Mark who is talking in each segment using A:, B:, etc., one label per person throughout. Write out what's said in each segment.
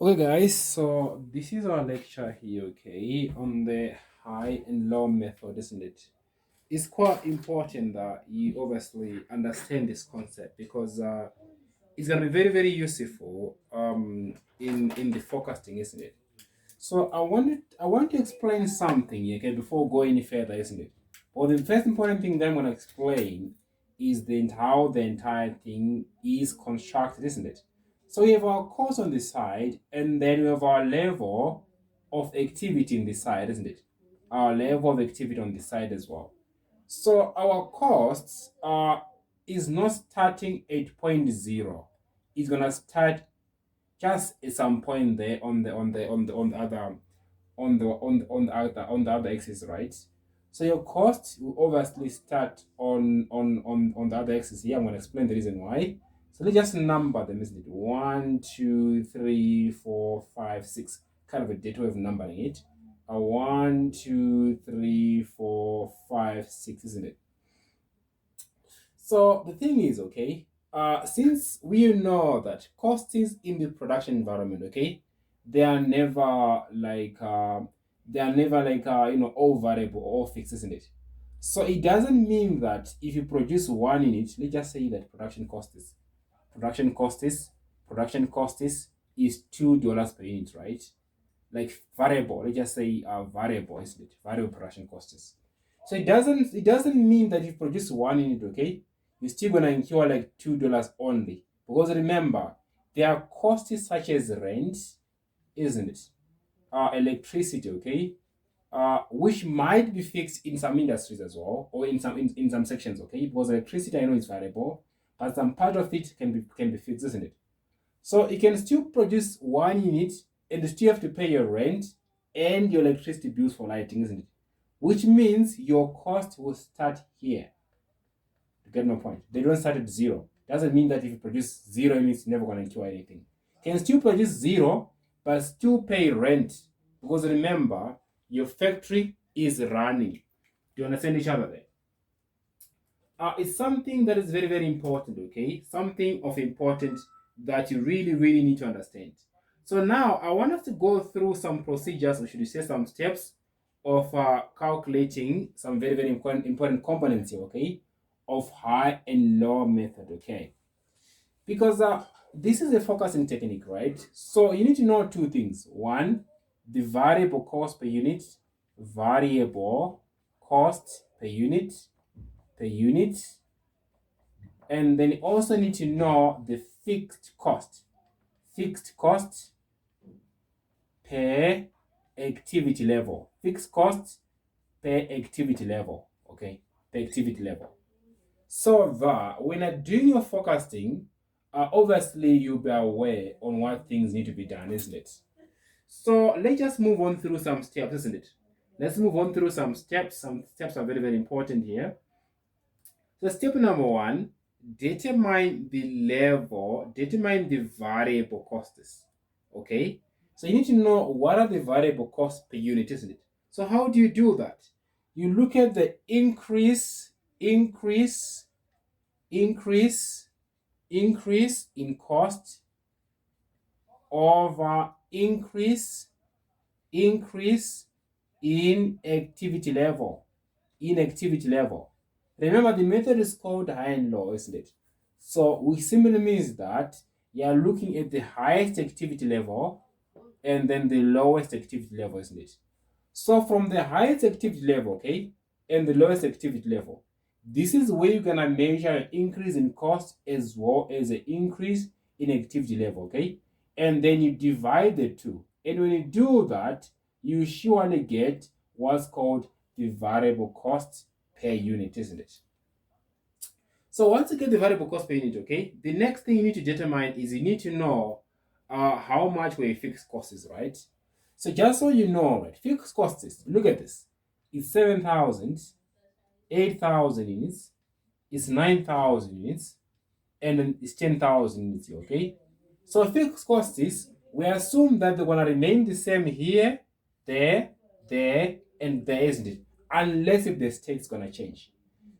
A: Okay, guys, so this is our lecture here, okay, on the high and low method, isn't it? It's quite important that you obviously understand this concept because it's gonna be very, very useful in the forecasting, isn't it? So I want to explain something, okay, before going any further, isn't it? Well, the first important thing that I'm gonna explain is how the entire thing is constructed, isn't it? So we have our course on the side, and then we have our level of activity in the side, isn't it? Our level of activity on the side as well. So our costs is not starting at point zero. It's gonna start just at some point there on the other axis, right? So your cost will obviously start on the other axis here. I'm going to explain the reason why. So let's just number them, isn't it? One, two, three, four, five, six. Kind of a data way of numbering it. One, two, three, four, five, six, isn't it? So the thing is, okay, since we know that costs in the production environment, okay, they are never like all variable or all fixed, isn't it? So it doesn't mean that if you produce one unit, let's just say that production cost is production cost is $2 per unit, right? Like variable, let's just say variable, isn't it? Variable production costs. So it doesn't mean that if you produce one unit, okay, you're still gonna incur like $2 only. Because remember, there are costs such as rent, isn't it? Electricity, okay, which might be fixed in some industries as well, or in some sections, okay? Because electricity I know is variable, but some part of it can be fixed, isn't it? So you can still produce one unit and you still have to pay your rent and your electricity bills for lighting, isn't it? Which means your cost will start here. To get my point. They don't start at zero. Doesn't mean that if you produce zero units, you're never going to incur anything. You can still produce zero, but still pay rent. Because remember, your factory is running. Do you understand each other there? It's something that is very, very important, okay? Something of importance that you really, really need to understand. So now I want us to go through some procedures, or should you say some steps of calculating some very, very important components here, okay? Of high and low method, okay? Because this is a focusing technique, right? So you need to know two things. One, the variable cost per unit, variable cost per unit, and then you also need to know the fixed cost per activity level, fixed cost per activity level, okay, per activity level. So that when you're doing your forecasting, obviously you'll be aware on what things need to be done, isn't it? So let's just move on through some steps, isn't it? Let's move on through some steps. Some steps are very, very important here. So step number one, determine the variable costs. Okay? So you need to know what are the variable costs per unit, isn't it? So how do you do that? You look at the increase in cost over increase in activity level. Remember, the method is called high and low, isn't it? So which simply means that you are looking at the highest activity level and then the lowest activity level, isn't it? So from the highest activity level, okay, and the lowest activity level, this is where you're gonna measure an increase in cost as well as an increase in activity level, okay? And then you divide the two. And when you do that, you surely get what's called the variable cost per unit, isn't it? So once you get the variable cost per unit, okay, the next thing you need to determine is you need to know how much were your fixed costs is, right? So just so you know, right, fixed costs is, look at this, it's 7,000, 8,000 units, it's 9,000 units, and then it's 10,000 units, okay? So fixed costs is, we assume that they're gonna remain the same here, there, and there, isn't it? Unless if the state's gonna change.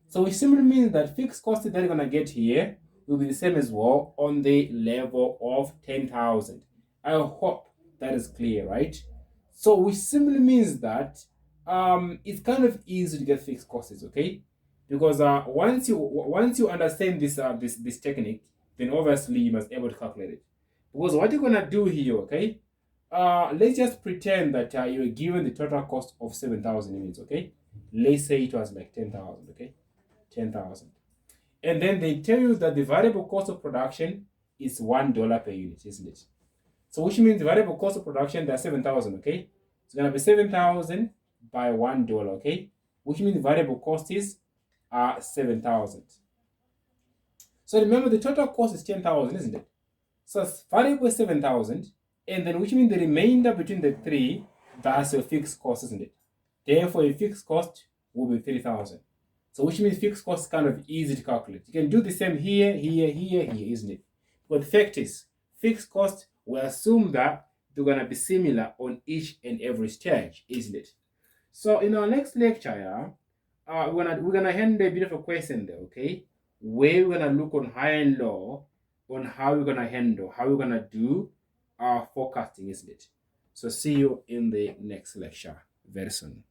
A: So it simply means that fixed cost that you're gonna get here will be the same as well on the level of 10,000. I hope that is clear, right? So which simply means that it's kind of easy to get fixed costs, okay? Because once you understand this technique, then obviously you must be able to calculate it. Because what you're gonna do here, okay? Let's just pretend that you were given the total cost of 7,000 units, okay? Let's say it was like 10,000, okay? 10,000. And then they tell you that the variable cost of production is $1 per unit, isn't it? So which means the variable cost of production, that's 7,000, okay? It's gonna be 7,000 by $1, okay? Which means the variable cost is 7,000. So remember the total cost is 10,000, isn't it? So variable is 7,000, and then which means the remainder between the three, that's your fixed cost, isn't it? Therefore, your fixed cost will be 3,000. So which means fixed cost is kind of easy to calculate. You can do the same here, isn't it? But the fact is, fixed cost, we assume that they're gonna be similar on each and every stage, isn't it? So in our next lecture, we're gonna handle a bit of a question there, okay? Where we're gonna look on high and low on how we're gonna do our forecasting, isn't it? So see you in the next lecture very soon.